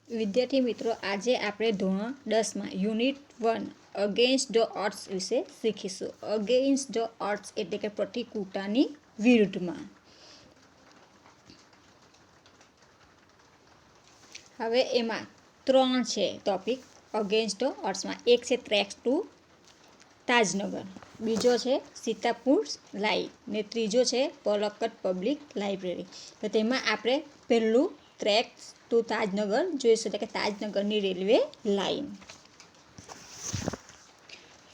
વિદ્યાર્થી મિત્રો, આજે આપણે ધોરણ 10માં યુનિટ 1 અગેન્સ્ટ ધ ઓડ્સ વિશે શીખીશું. અગેન્સ્ટ ધ ઓડ્સ એટલે કે પ્રતિકૂળતાની વિરુદ્ધમાં. હવે એમાં 3 છે ટોપિક અગેન્સ્ટ ધ ઓડ્સમાં. એક છે ટ્રેક્સ ટુ તાજનગર, બીજો છે સીતાપુર લાઇવ ને ત્રીજો છે પલક્કડ પબ્લિક લાઇબ્રેરી. તો તેમાં આપણે પહેલું ટ્રેક્સ ટુ તાજનગર જોઈશું, એટલે કે તાજનગરની railway line.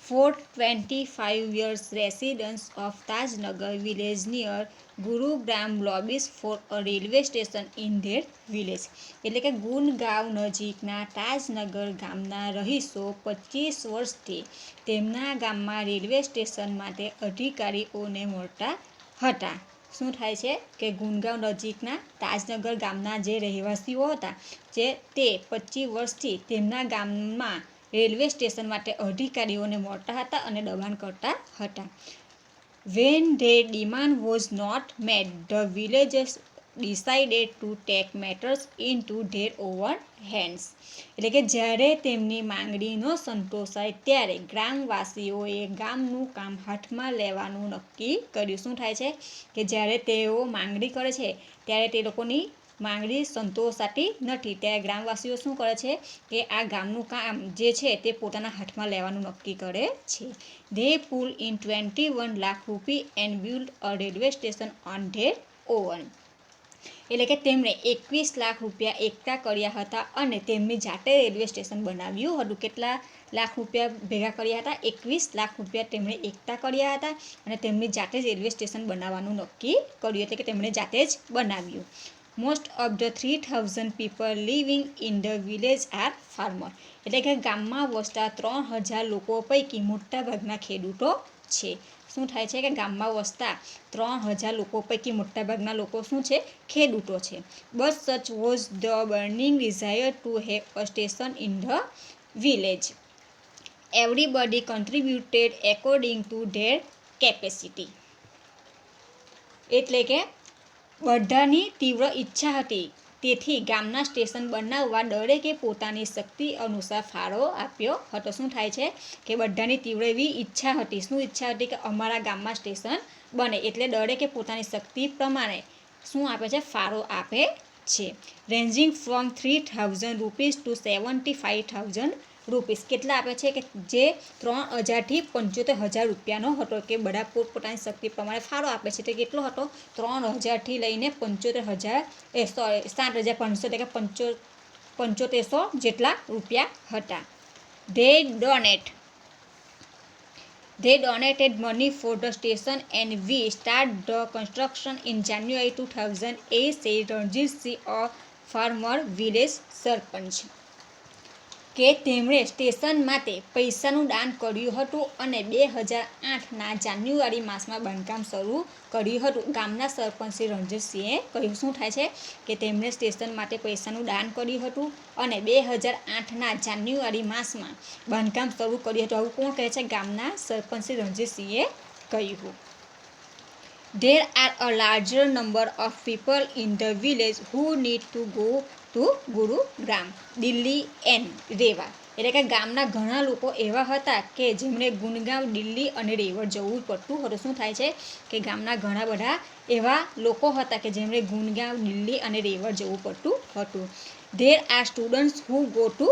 For 25 years, residents of Tajnagar village near Gurugram lobbies for a railway station in their village. એટલે કે ગુણગાંવ નજીકના તાજનગર ગામના રહીશો 25 વર્ષથી તેમના ગામમાં રેલવે સ્ટેશન માટે અધિકારીઓને મળતા હતા. શું થાય છે કે ગુણગાંવ નજીકના તાજનગર ગામના જે રહેવાસીઓ હતા તે 25 વર્ષથી તેમના ગામમાં રેલવે સ્ટેશન માટે અધિકારીઓને મળતા હતા અને દબાણ કરતા હતા. When their demand was not met, the villagers decided to take matters into their own hands. એટલે કે જ્યારે તેમની માંગણી ન સંતોષાય ત્યારે ગ્રામવાસીઓએ ગામનું કામ હાથમાં લેવાનું નક્કી કર્યું. શું થાય છે કે જ્યારે તેઓ માંગણી કરે છે ત્યારે તે લોકોની માંગણી સંતોષાતી નથી, ત્યારે ગ્રામવાસીઓ શું કરે છે કે આ ગામનું કામ જે છે તે પોતાના હાથમાં લેવાનું નક્કી કરે છે. They pulled in 21 lakh rupees and built a railway station on their own. એટલે કે તેમણે 21 લાખ રૂપિયા એકઠા કર્યા હતા અને તેમની જાતે રેલવે સ્ટેશન બનાવ્યું હતું. કેટલા લાખ રૂપિયા ભેગા કર્યા હતા? 21 લાખ રૂપિયા તેમણે એકઠા કર્યા હતા અને તેમની જાતે જ રેલવે સ્ટેશન બનાવવાનું નક્કી કર્યું, એટલે કે તેમણે જાતે જ બનાવ્યું. Most of the 3000 people living in the village are farmers. એટલે કે ગામમાં વસતા 3000 લોકો પૈકી મોટાભાગના ખેડૂતો છે. શું થાય છે કે ગામમાં વસતા 3000 લોકો પૈકી મોટાભાગના લોકો શું છે? ખેડૂતો છે. But such was the burning desire to have a station in the village. Everybody contributed according to their capacity. એટલે કે બધાની તીવ્ર ઈચ્છા હતી, તેથી ગામના સ્ટેશન બનાવવા દરેકે પોતાની શક્તિ અનુસાર ફાળો આપ્યો હતો. શું થાય છે કે બધાની તીવ્ર એવી ઈચ્છા હતી. શું ઈચ્છા હતી? કે અમારા ગામમાં સ્ટેશન બને, એટલે દરેકે પોતાની શક્તિ પ્રમાણે શું આપે છે? ફાળો આપે છે. Ranging from 3000 rupees to 75,000 rupees. કેટલા આપે છે? કે જે 3000થી 75,000 રૂપિયાનો હતો, કે બધા પોતપોતાની શક્તિ પ્રમાણે ફાળો આપે છે. તે કેટલો હતો? 3000થી લઈને 7,500 એટલે કે 7500 જેટલા રૂપિયા હતા. They donated money for the station and we started the construction in January 2008, said Ranjit Singh, a former village સરપંચ. કે તેમણે સ્ટેશન માટે પૈસાનું દાન કર્યું હતું અને 2008ના જાન્યુઆરી માસમાં બાંધકામ શરૂ કર્યું હતું. ગામના સરપંચ શ્રી રણજીતસિંહે કહ્યું. શું થાય છે કે તેમણે સ્ટેશન માટે પૈસાનું દાન કર્યું હતું અને 2008ના જાન્યુઆરી માસમાં બાંધકામ શરૂ કર્યું હતું. આવું કોણ કહે છે? ગામના સરપંચ શ્રી રણજીતસિંહે કહ્યું. There are a larger number of people in the village who need to go to Gurugram, Delhi and Rewa. એટલે કે ગામના ઘણા લોકો એવા હતા કે જેમણે ગુણગાંવ, દિલ્હી અને રેવડ જવું પડતું હતું. શું થાય છે કે ગામના ઘણા બધા એવા લોકો હતા કે જેમણે ગુણગાંવ, દિલ્હી અને રેવડ જવું પડતું હતું. There are students who go to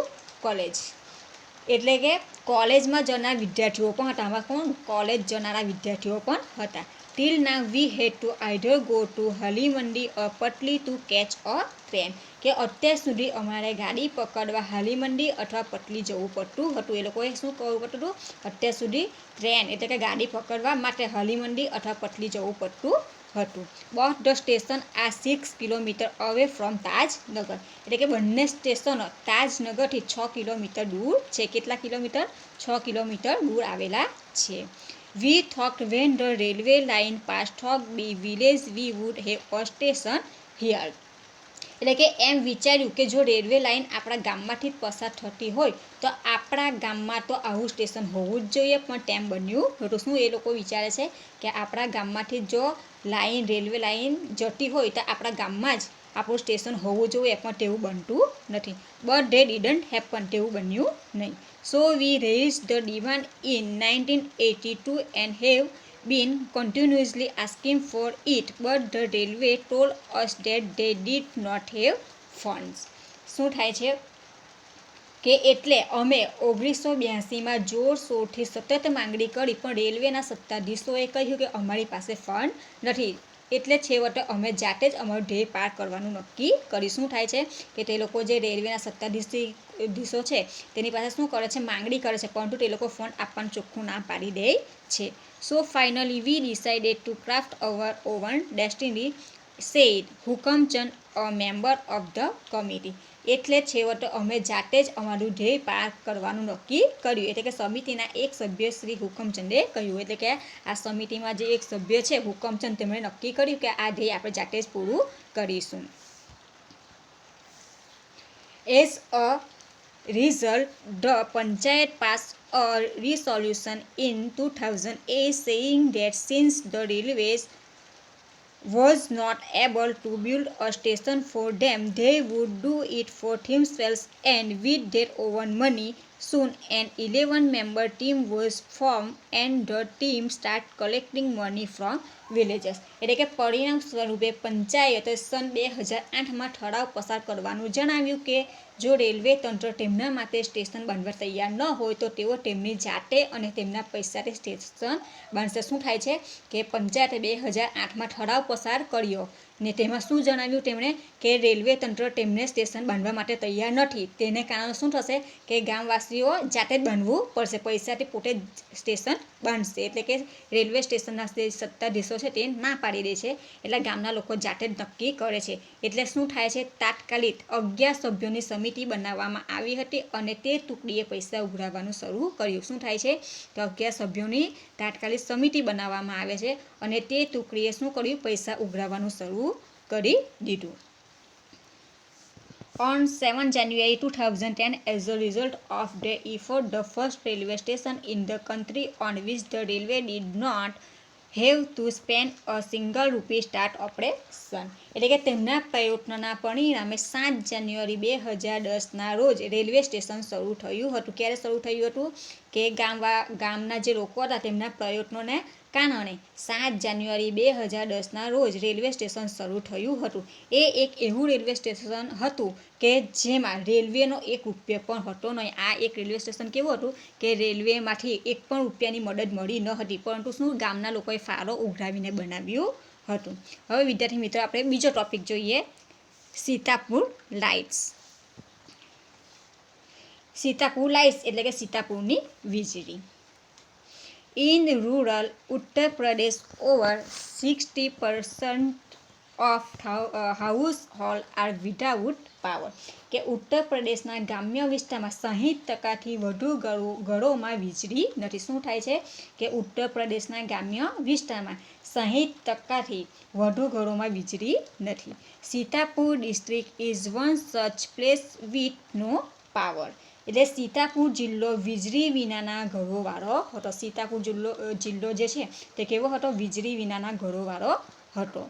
college. એટલે કે કોલેજમાં જનાર વિદ્યાર્થીઓ પણ હતા. આમાં કોણ? કોલેજ જનારા વિદ્યાર્થીઓ પણ હતા. Till now we had to either go to Halimandi or પટલી to catch a train. કે અત્યાર સુધી અમારે ગાડી પકડવા હાલીમંડી અથવા પટલી જવું પડતું હતું. એ લોકોએ શું કરવું પડતું હતું? અત્યાર સુધી ટ્રેન એટલે કે ગાડી પકડવા માટે હાલીમંડી અથવા પટલી જવું પડતું હતું. Both the station are 6 kilometre away from Tajnagar. એટલે કે બંને સ્ટેશનો તાજનગરથી 6 કિલોમીટર દૂર છે. કેટલા કિલોમીટર? 6 કિલોમીટર દૂર આવેલા છે. We thought when the railway line passed through the village we would have a station here. એટલે કે એમ વિચાર્યું કે જો રેલવે લાઇન આપણા ગામમાંથી જ પસાર થતી હોય તો આપણા ગામમાં તો આવું સ્ટેશન હોવું જ જોઈએ, પણ તેમ બન્યું હતું. શું એ લોકો વિચારે છે કે આપણા ગામમાંથી જો રેલવે લાઇન જતી હોય તો આપણા ગામમાં જ આપણું સ્ટેશન હોવું જોઈએ પણ તેવું બનતું નથી. બટ ધે ડિડન્ટ હેપન, તેવું બન્યું નહીં. So we raise the demand in 1982 and have been continuously asking for it, but the railway told us that they did not have funds. શું થાય છે કે એટલે અમે 1982માં જોરશોરથી સતત માંગણી કરી પણ રેલવેના સત્તાધીશોએ કહ્યું કે અમારી પાસે ફંડ નથી. એટલે છેવટે અમે જાતે જ અમારું ધ્યેય પાર કરવાનું નક્કી કર્યું. શું થાય છે કે તે લોકો જે રેલવેના સત્તાધીશો છે તેની પાસે શું કરે છે, માંગણી કરે છે, પરંતુ તે લોકો ફંડ આપવાનું ચોખ્ખું ના પાડી દે છે. So finally we decided to craft our own destiny, said Hukamchand, a member of the committee. એટલે છેવટે અમે જાતે જ અમારું ધ્યેય પાર કરવાનું નક્કી કર્યું. એટલે કે સમિતિના એક સભ્ય શ્રી હુકમચંદે કહ્યું. એટલે કે આ સમિતિમાં જે એક સભ્ય છે હુકમચંદ, તેમણે નક્કી કર્યું કે આ ધ્યેય આપણે જાતે જ પૂરું કરીશું. As a result, the Panchayat passed a resolution in 2008 saying that since the railways was not able to build a station for them, they would do it for themselves and with their own money. Soon an 11-member team was formed and the team started collecting money from villages. એટલે કે પરિણામ સ્વરૂપે પંચાયતે સન 2008માં ઠરાવ પસાર કરવાનું જણાવ્યું કે જો રેલવે તંત્ર તેમના માટે સ્ટેશન બાંધવા તૈયાર ન હોય તો તેઓ તેમની જાતે અને તેમના પૈસાથી સ્ટેશન બાંધશે. શું થાય છે કે પંચાયતે 2008માં ઠરાવ પસાર કર્યો ને તેમાં શું જણાવ્યું તેમણે કે રેલવે તંત્ર તેમને સ્ટેશન બાંધવા માટે તૈયાર નથી. તેને કારણે શું થશે કે ગામવાસીઓ જાતે જ બાંધવું પડશે, પૈસાથી પોતે જ સ્ટેશન બાંધશે. એટલે કે રેલવે સ્ટેશનના જે સત્તાધીશો છે તે ના પાડી દે છે, એટલે ગામના લોકો જાતે જ નક્કી કરે છે. એટલે શું થાય છે, તાત્કાલિક 11 સભ્યોની સમિતિ બનાવવામાં આવી હતી અને તે ટુકડીએ પૈસા ઉઘરાવવાનું શરૂ કર્યું. શું થાય છે તો 11 સભ્યોની તાત્કાલિક સમિતિ બનાવવામાં આવે છે અને તે ટુકડીએ શું કર્યું, પૈસા ઉઘરાવવાનું શરૂ કરી દીધું. On 7 January 2010, as a result of their effort, the first railway station in the country on which the railway did not have to spend a single rupee start operation. એટલે કે તેમના પ્રયત્નના પરિણામે 7 જાન્યુઆરી 2010ના રોજ રેલવે સ્ટેશન શરૂ થયું હતું. ક્યારે શરૂ થયું હતું કે ગામના જે લોકો હતા તેમના પ્રયત્નોને કારણે 7 જાન્યુઆરી 2010ના રોજ રેલવે સ્ટેશન શરૂ થયું હતું. એ એક એવું રેલવે સ્ટેશન હતું કે જેમાં રેલવેનો 1 રૂપિયો પણ હતો નહીં. આ એક રેલવે સ્ટેશન કેવું હતું કે રેલવેમાંથી 1 પણ રૂપિયાની મદદ મળી ન હતી, પરંતુ શું ગામના લોકોએ ફાળો ઉઘરાવીને બનાવ્યું હતું. હવે વિદ્યાર્થી મિત્રો આપણે બીજો ટોપિક જોઈએ, સીતાપુર લાઇટ્સ. સીતાપુર લાઇટ્સ એટલે કે સીતાપુરની વીજળી. In rural Uttar Pradesh, over 60% of households are without power. કે ઉત્તર પ્રદેશના ગ્રામ્ય વિસ્તારમાં 60%થી વધુ ઘરોમાં વીજળી નથી. શું થાય છે કે ઉત્તર પ્રદેશના ગ્રામ્ય વિસ્તારમાં 60%થી વધુ ઘરોમાં વીજળી નથી. Sitapur district is one such place with no power. એટલે સીતાપુર જિલ્લો વીજળી વિનાના ઘરોવાળો હતો. સીતાપુર જિલ્લો જે છે તે કેવો હતો, વીજળી વિનાના ઘરોવાળો હતો.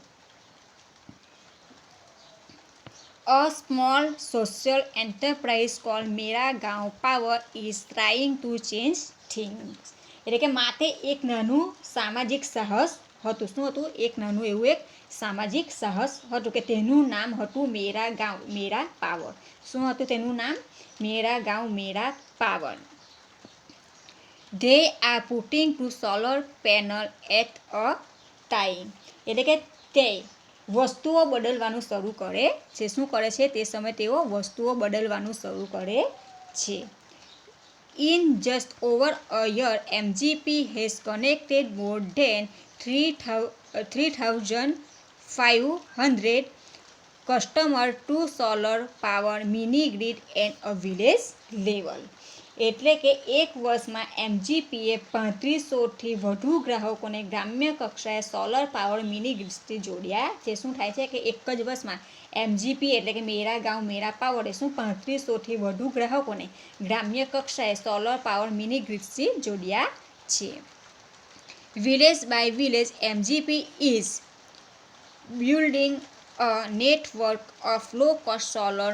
A small social enterprise called Mera Gaon Power is trying to change things. એટલે કે માટે એક નાનું સામાજિક સાહસ હતું. શું હતું, એક નાનું એવું એક સામાજિક સાહસ હતું કે તેનું નામ હતું મેરા ગાંવ મેરા પાવર. શું હતું તેનું નામ, મેરા ગાંવ મેરા power. They are putting to solar panel at a time. એટલે કે તે વસ્તુઓ બદલવાનું શરૂ કરે છે. શું કરે છે તે સમયે તેઓ વસ્તુઓ બદલવાનું શરૂ કરે છે. In just over a year, MGP has connected more than 3,500 customers to solar power mini grid at a village level. એટલે કે એક વર્ષમાં એમજીપીએ 3500થી વધુ ગ્રાહકોને ગ્રામ્ય કક્ષાએ સોલર પાવર મિની ગ્રીડથી જોડ્યા છે. શું થાય છે કે એક જ વર્ષમાં એમજીપી એટલે કે મેરા ગાંવ મેરા પાવરે શું 3500થી વધુ ગ્રાહકોને ગ્રામ્ય કક્ષાએ સોલર પાવર મિની ગ્રીડથી જોડ્યા છે. Village by village MGP is building a network of low-cost solar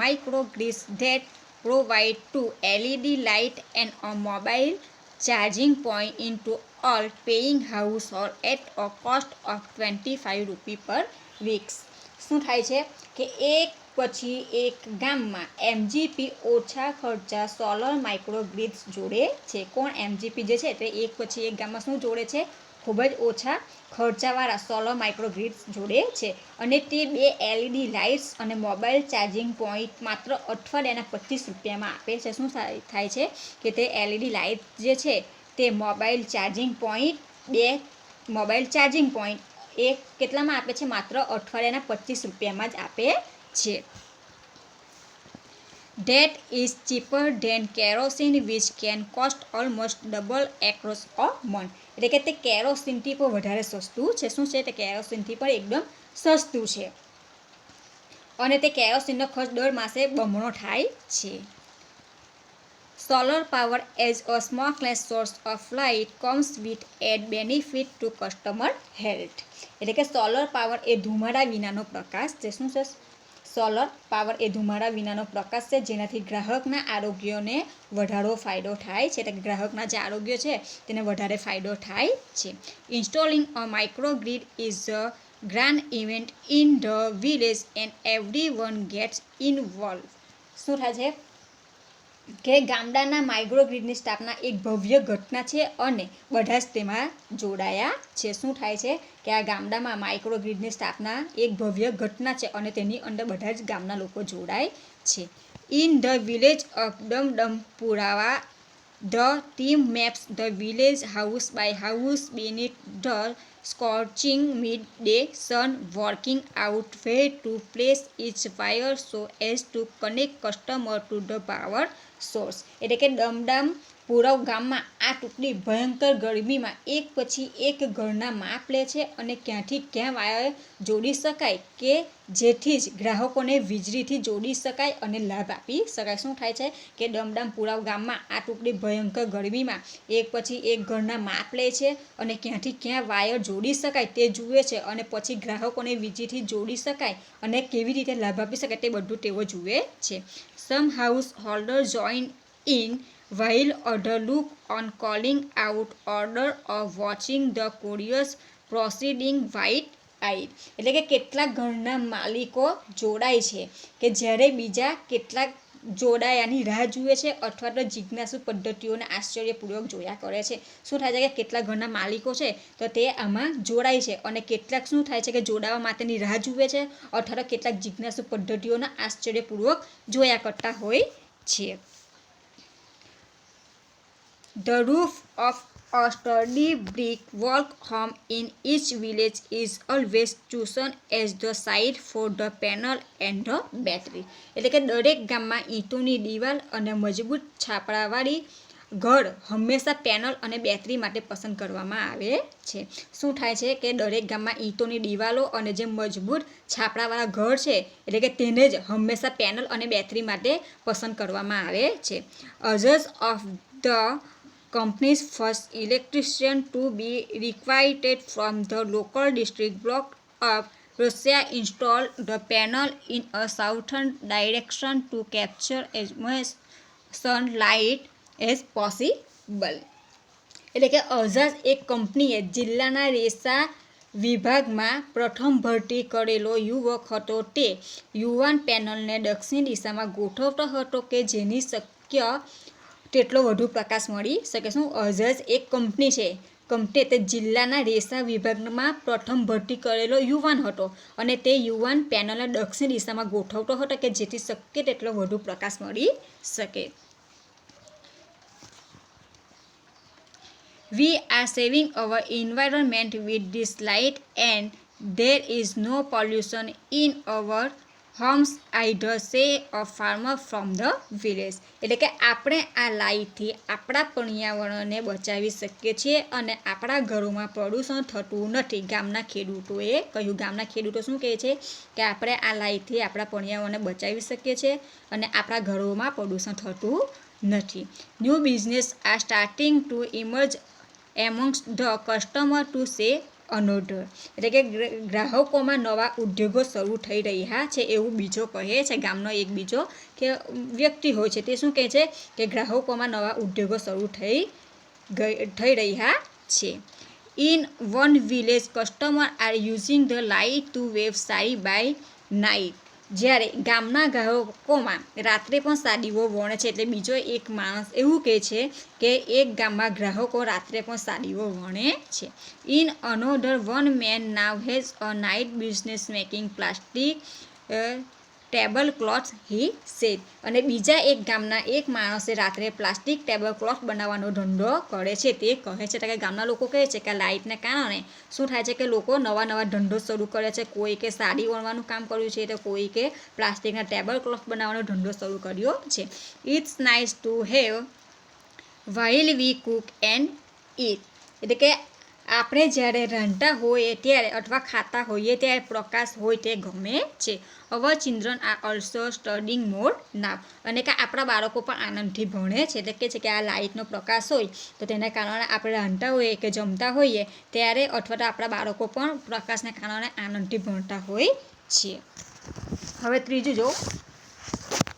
microgrids that provide two LED light and a mobile charging point into all paying household at a cost of 25 રૂપિયા પર week. શું થાય છે કે એક પછી એક ગામમાં MGP ઓછા ખર્ચા સોલર માઇક્રોગ્રીડ્સ જોડે છે. કોણ MGP જે છે તે એક પછી એક ગામમાં શું જોડે છે? ખૂબ જ ઓછા ખર્ચાવાળા સોલર માઇક્રોગ્રીડ્સ જોડે છે અને તે 2 LED લાઇટ્સ અને મોબાઈલ ચાર્જિંગ પોઈન્ટ માત્ર અઠવાડિયાના 25 રૂપિયામાં આપે છે. શું થાય છે કે તે LED લાઇટ જે છે તે mobile charging point 2 mobile charging point એ કેટલામાં આપે છે? માત્ર અઠવાડિયાના 25 રૂપિયામાં જ આપે છે. That is cheaper than kerosene which can cost almost double across a month. એટલે કે તે કેરોસીનથી પણ વધારે સસ્તું છે. શું છે? તે કેરોસીનથી પણ એકદમ સસ્તું છે અને તે કેરોસીનનો ખર્ચ દર માસે બમણો થાય છે. Solar power as a smokeless source of light comes with added benefit to customer health. એટલે કે સોલર પાવર એ ધુમાડા વિનાનો પ્રકાશ છે. શું છે? સોલર પાવર એ ધુમાડા વિનાનો પ્રકાશ છે જેનાથી ગ્રાહકના આરોગ્યને વધારો ફાયદો થાય છે. એટલે ગ્રાહકના જે આરોગ્ય છે તેને વધારે ફાયદો થાય છે. Installing a microgrid is a grand event in the village and everyone gets involve. શું થાય છે કે ગામડાના માઇક્રોગ્રીડની સ્થાપના એક ભવ્ય ઘટના છે અને બધા જ તેમાં જોડાયા છે. શું થાય છે કે આ ગામડામાં માઇક્રોગ્રીડની સ્થાપના એક ભવ્ય ઘટના છે અને તેની અંદર બધા જ ગામના લોકો જોડાય છે. In the village of Damdam Purawa the team maps the village house by house beneath the scorching midday sun, working out where to place each wire so as to connect customer to the power source. એટલે કે ડમડમ પૂરવ ગામમાં આ ટુકડી ભયંકર ગરમીમાં એક પછી એક ઘરના માપ લે છે અને ક્યાંથી ક્યાં વાયર જોડી શકાય કે જેથી જ ગ્રાહકોને વીજળીથી જોડી શકાય અને લાભ આપી શકાય. શું થાય છે કે ડમડમ પૂરવ ગામમાં આ ટુકડી ભયંકર ગરમીમાં એક પછી એક ઘરના માપ લે છે અને ક્યાંથી ક્યાં વાયર જોડી શકાય તે જુએ છે અને પછી ગ્રાહકોને વીજળીથી જોડી શકાય અને કેવી રીતે લાભ આપી શકાય તે બધું તેઓ જુએ છે. Some householders join in while others look on, calling out order or watching the curious proceeding wide-eyed. એટલે કે કેટલાક ઘરના માલિકો જોડાય છે કે જ્યારે બીજા કેટલાક જોડાયાની રાહ જુએ છે અથવા તો જિજ્ઞાસુ પદ્ધતિઓને આશ્ચર્યપૂર્વક જોયા કરે છે. શું થાય છે કે કેટલાક ઘરના માલિકો છે તો તે આમાં જોડાય છે અને કેટલાક શું થાય છે કે જોડાવા માટેની રાહ જુએ છે અથવા તો કેટલાક જિજ્ઞાસુ પદ્ધતિઓને આશ્ચર્યપૂર્વક જોયા કરતા હોય છે. The roof of a sturdy brick walk home in each village is always chosen as the site for the panel and the battery. એટલે કે દરેક ગામમાં ઈંટોની દિવાલ અને મજબૂત છાપરાવાળી ઘર હંમેશા પેનલ અને બેટરી માટે પસંદ કરવામાં આવે છે. શું થાય છે કે દરેક ગામમાં ઈંટોની દિવાલો અને જે મજબૂત છાપરાવાળા ઘર છે એટલે કે તેને જ હંમેશા પેનલ અને બેટરી માટે પસંદ કરવામાં આવે છે. Others of the company's first electrician to be requited from the local district block of Russia installed the panel in a southern direction to capture as much sunlight as possible. એટલે કે અઝાઝ એક કંપનીએ જિલ્લાના રેસા વિભાગમાં પ્રથમ ભરતી કરેલો યુવક હતો. તે યુવાન પેનલને દક્ષિણ દિશામાં ગોઠવતો હતો કે જેની શક્ય તેટલો વધુ પ્રકાશ મળી શકે. શું? અઝાઝ એક કંપની છે. કંપની તે જિલ્લાના રેસા વિભાગમાં પ્રથમ ભરતી કરેલો યુવાન હતો અને તે યુવાન પેનલને દક્ષિણ દિશામાં ગોઠવતો હતો કે જેથી શક્ય તેટલો વધુ પ્રકાશ મળી શકે. We are saving our environment with this light and there is no pollution in our homes either, say a farmer from the village. એટલે કે આપણે આ લાઇટથી આપણા પર્યાવરણને બચાવી શકીએ છીએ અને આપણા ઘરોમાં પ્રદૂષણ થતું નથી. ગામના ખેડૂતોએ કહ્યું. ગામના ખેડૂતો શું કહે છે કે આપણે આ લાઇટથી આપણા પર્યાવરણને બચાવી શકીએ છીએ અને આપણા ઘરોમાં પ્રદૂષણ થતું નથી. New business are starting to emerge amongst the customer to say અનોધર એટલે કે ગ્રાહકોમાં નવા ઉદ્યોગો શરૂ થઈ રહ્યા છે એવું બીજો કહે છે. ગામનો એક બીજો કે વ્યક્તિ હોય છે તે શું કહે છે કે ગ્રાહકોમાં નવા ઉદ્યોગો શરૂ થઈ રહ્યા છે. In one village customer are using the light to weave sari by night. જ્યારે ગામના ગ્રાહકોમાં રાત્રે પણ સાડીઓ વણે છે. એટલે બીજો એક માણસ એવું કહે છે કે એક ગામમાં ગ્રાહકો રાત્રે પણ સાડીઓ વણે છે. In અનોધર one man now has a night business making plastic table cloth he said. અને બીજા એક ગામના એક માણસે રાત્રે પ્લાસ્ટિક ટેબલ ક્લોથ બનાવવાનો ધંધો કરે છે. તે કહે છે કે ગામના લોકો કહે છે કે લાઇટને કારણે શું થાય છે કે લોકો નવા ધંધો શરૂ કરે છે. કોઈ કે સાડી વણવાનું કામ કર્યું છે તો કોઈ કે પ્લાસ્ટિકના ટેબલ ક્લોથ બનાવવાનો ધંધો શરૂ કર્યો છે. It's nice to have while we cook and eat. એટલે કે આપણે જ્યારે રાંધતા હોઈએ ત્યારે અથવા ખાતા હોઈએ ત્યારે પ્રકાશ હોય તે ગમે છે. અવર ચિલ્ડ્રન આર ઓલ્સો સ્ટડિંગ મોર નાવ. અને કે આપણા બાળકો પણ આનંદથી ભણે છે. એટલે કે છે કે આ લાઇટનો પ્રકાશ હોય તો તેના કારણે આપણે રાંધતા હોઈએ કે જમતા હોઈએ ત્યારે અથવા તો આપણા બાળકો પણ પ્રકાશને કારણે આનંદથી ભણતા હોય છે. હવે ત્રીજું જો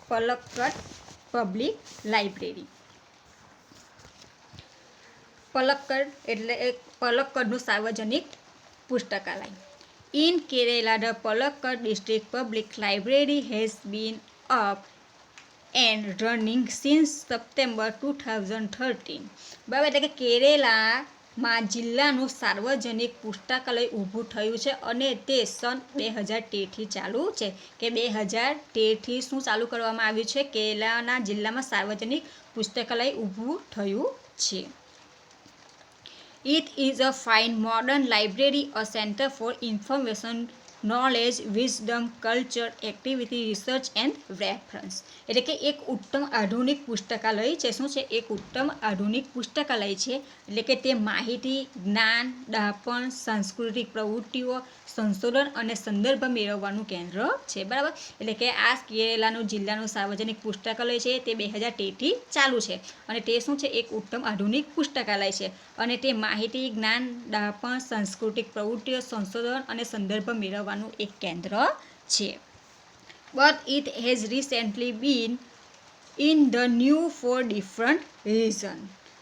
પલક્કડ પબ્લિક લાઇબ્રેરી. પલક્કડ એટલે પલક્કડનું સાર્વજનિક પુસ્તકાલય. In Kerala the Palakkad district public library has been up and running since September 2013. બરાબર એટલે કે કેરેલામાં જિલ્લાનું સાર્વજનિક પુસ્તકાલય ઊભું થયું છે અને તે સન 2013થી ચાલુ છે. કે 2013થી શું ચાલુ કરવામાં આવ્યું છે? કેરેલાના જિલ્લામાં સાર્વજનિક પુસ્તકાલય ઊભું થયું છે. It is a fine modern library, a center for information, knowledge, wisdom, culture, activity, research and reference. એટલે કે એક ઉત્તમ આધુનિક પુસ્તકાલય છે. શું છે? એક ઉત્તમ આધુનિક પુસ્તકાલય છે. એટલે કે તે માહિતી, જ્ઞાન, ડહાપણ, સાંસ્કૃતિક પ્રવૃત્તિઓ, સંશોધન અને સંદર્ભ મેળવવાનું કેન્દ્ર છે. બરાબર એટલે કે આ કેરેલાનું જિલ્લાનું સાર્વજનિક પુસ્તકાલય છે તે 2013થી ચાલુ છે અને તે શું છે? એક ઉત્તમ આધુનિક પુસ્તકાલય છે અને તે માહિતી, જ્ઞાન, ડહાપણ, સાંસ્કૃતિક પ્રવૃત્તિઓ, સંશોધન અને સંદર્ભ મેળવવાનું એક કેન્દ્ર છે. But it has recently been in the new for different reason.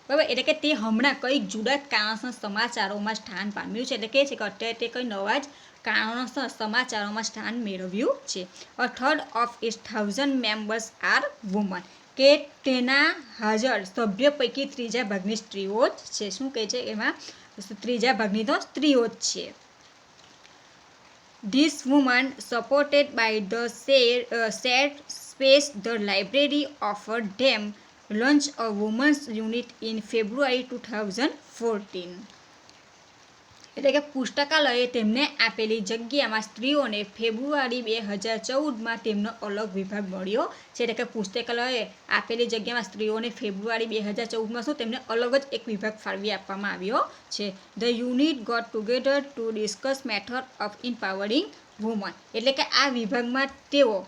બરાબર એટલે કે તે હમણાં કંઈક જુદા કારણોસર સમાચારોમાં સ્થાન પામ્યું છે. એટલે કે છે કે અત્યારે તે કંઈ નવા જ કારણોસર સમાચારોમાં સ્થાન મેળવ્યું છે. A third of its 1000 members are woman. કે તેના હાજર સભ્ય પૈકી ત્રીજા ભાગની સ્ત્રીઓ જ છે. શું કહે છે? એમાં ત્રીજા ભાગની તો સ્ત્રીઓ જ છે. This woman supported by the share space the library offered them launch a women's unit in February 2014. એટલે કે પુસ્તકાલયે તેમને આપેલી જગ્યામાં સ્ત્રીઓને ફેબ્રુઆરી 2014માં તેમનો અલગ વિભાગ મળ્યો છે. એટલે કે પુસ્તકાલયે આપેલી જગ્યામાં સ્ત્રીઓને ફેબ્રુઆરી 2014માં શું તેમને અલગ જ એક વિભાગ ફાળવી આપવામાં આવ્યો છે. The unit got together to discuss method of empowering women. એટલે કે આ વિભાગમાં તેઓ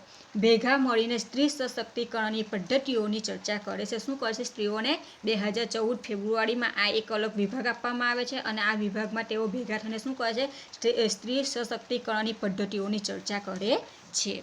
ભેગા મળીને સ્ત્રી સશક્તિકરણની પદ્ધતિઓની ચર્ચા કરે છે. શું કરે છે? સ્ત્રીઓને 2014 ફેબ્રુઆરીમાં આ એક અલગ વિભાગ આપવામાં આવે છે અને આ વિભાગમાં તેઓ ભેગા થઈને શું કરે છે? સ્ત્રી સશક્તિકરણની પદ્ધતિઓની ચર્ચા કરે છે.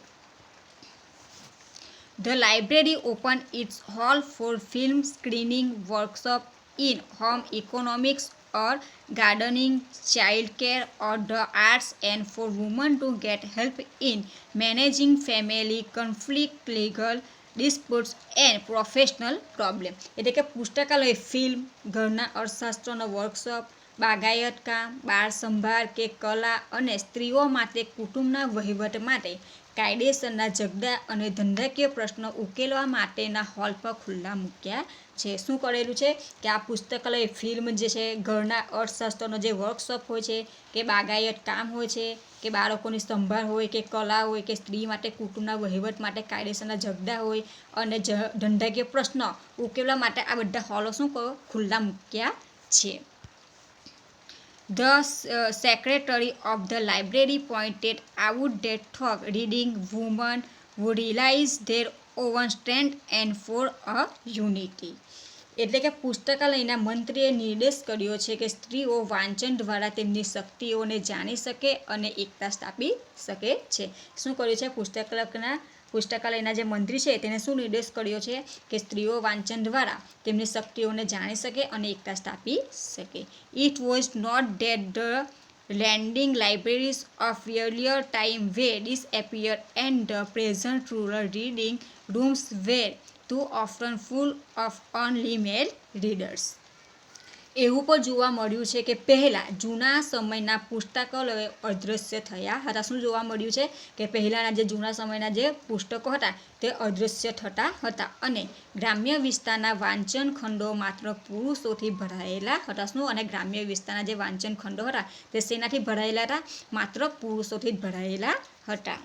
The library opened its hall for film screening, workshop in home economics or gardening, childcare or the arts, and for women to get help in managing family conflict, legal disputes and professional problem. એટલે કે પુસ્તકાલય film, ઘરના અર્થશાસ્ત્રનો workshop, બાગાયત કામ, બાળ સંભાળ કે કલા અને સ્ત્રીઓ માટે કુટુંબના વહીવટ માટે કાયદેસરના ઝઘડા અને ધંધાકીય પ્રશ્નો ઉકેલવા માટેના હોલ પર ખુલ્લા મૂક્યા છે. શું કરેલું છે કે આ પુસ્તકાલય ફિલ્મ જે છે, ઘરના અર્થશાસ્ત્રનો જે વર્કશોપ હોય છે કે બાગાયત કામ હોય છે કે બાળકોની સંભાળ હોય કે કલા હોય કે સ્ત્રી માટે કુટુંબના વહીવટ માટે કાયદેસરના ઝઘડા હોય અને ધંધાકીય પ્રશ્નો ઉકેલવા માટે આ બધા હોલો શું કરો? ખુલ્લા મૂક્યા છે. The secretary of the library pointed out that through reading, women would realize their own strength and for a unity. એટલે કે પુસ્તકાલયના મંત્રીએ નિર્દેશ કર્યો છે કે સ્ત્રીઓ વાંચન દ્વારા તેમની શક્તિઓને જાણી શકે અને એકતા સ્થાપી શકે છે. શું કર્યું છે? પુસ્તકાલયના જે મંત્રી છે તેને શું નિર્દેશ કર્યો છે કે સ્ત્રીઓ વાંચન દ્વારા તેમની શક્તિઓને જાણી શકે અને એકતા સ્થાપી શકે. It was not that the lending libraries of earlier time were disappeared and the present rural reading rooms were too often full of only male readers. એવું પણ જોવા મળ્યું છે કે પહેલાં જૂના સમયના પુસ્તકાલયો અદૃશ્ય થયા હતા. શું જોવા મળ્યું છે કે પહેલાંના જે જૂના સમયના જે પુસ્તકો હતા તે અદૃશ્ય થતા હતા અને ગ્રામ્ય વિસ્તારના વાંચન ખંડો માત્ર પુરુષોથી ભરાયેલા હતા. શું? અને ગ્રામ્ય વિસ્તારના જે વાંચન ખંડો હતા તે શેનાથી ભરાયેલા હતા? માત્ર પુરુષોથી જ ભરાયેલા હતા.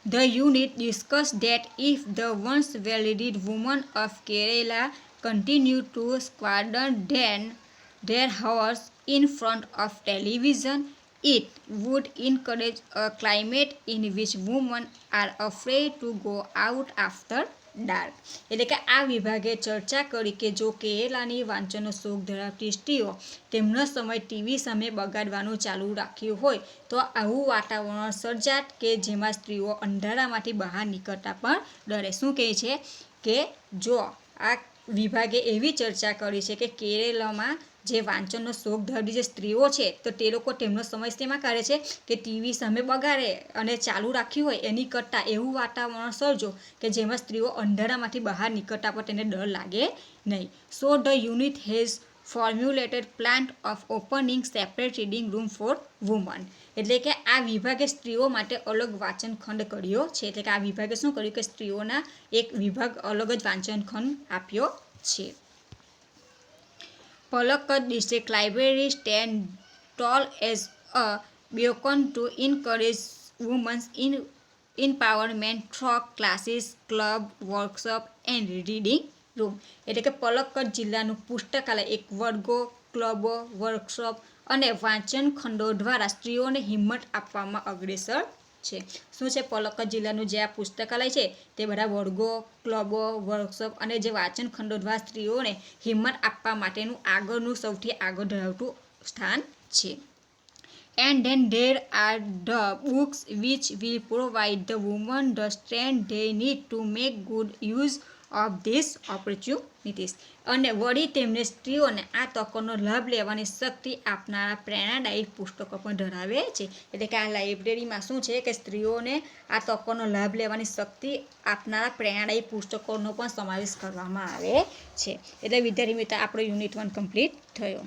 The unit discussed that if the once well-read women of Kerala continue to squander their hours in front of television, it would encourage a climate in which women are afraid to go out after dark. એટલે કે આ વિભાગે ચર્ચા કરી કે જો કેરાલાની વાંચનનો શોખ ધરાવતી સ્ત્રીઓ તેમનો સમય ટીવી સામે બગાડવાનું ચાલુ રાખ્યું હોય તો આવું વાતાવરણ સર્જાત કે જેમાં સ્ત્રીઓ અંધારામાંથી બહાર નીકળતા પણ ડરે. શું કહે છે કે જો આ વિભાગે એવી ચર્ચા કરી છે કે કેરળમાં જે વાંચનનો શોખ ધરાવતી જે સ્ત્રીઓ છે તો તે લોકો તેમનો સમય શેમાં કાઢે છે કે ટીવી સામે બગાડે અને ચાલુ રાખ્યું હોય એની કરતાં એવું વાતાવરણ સર્જો કે જેમાં સ્ત્રીઓ અંધારામાંથી બહાર નીકળતા પણ તેને ડર લાગે નહીં. So the unit has formulated plan of opening separate reading room for women. એટલે કે આ વિભાગે સ્ત્રીઓ માટે અલગ વાંચન ખંડ કર્યો છે. એટલે કે આ વિભાગે શું કર્યું કે સ્ત્રીઓના એક વિભાગ અલગ જ વાંચન ખંડ આપ્યો છે. Palakkad District Library stands tall as a beacon to encourage women's empowerment through classes, club, workshop and reading room. એટલે કે પલક્કડ જિલ્લાનું પુસ્તકાલય એક વર્ગો, ક્લબો, વર્કશોપ અને વાંચન ખંડો દ્વારા સ્ત્રીઓને હિંમત આપવામાં અગ્રેસર છે. શું છે? પલક્કડ જિલ્લાનું જે આ પુસ્તકાલય છે તે બધા વર્ગો, ક્લબો, વર્કશોપ અને જે વાંચન ખંડો દ્વારા સ્ત્રીઓને હિંમત આપવા માટેનું આગળનું સૌથી આગળ ધરાવતું સ્થાન છે. And then there are the books which will provide the women the strength they need to make good use of these opportunities. અને વળી તેમને સ્ત્રીઓને આ તકોનો લાભ લેવાની શક્તિ આપનારા પ્રેરણાદાયી પુસ્તકો પણ ધરાવે છે. એટલે કે આ લાઇબ્રેરીમાં શું છે કે સ્ત્રીઓને આ તકોનો લાભ લેવાની શક્તિ આપનારા પ્રેરણાદાયી પુસ્તકોનો પણ સમાવેશ કરવામાં આવે છે. એટલે વિદ્યાર્થી મિત્રો આપણો યુનિટ 1 કમ્પ્લીટ થયો.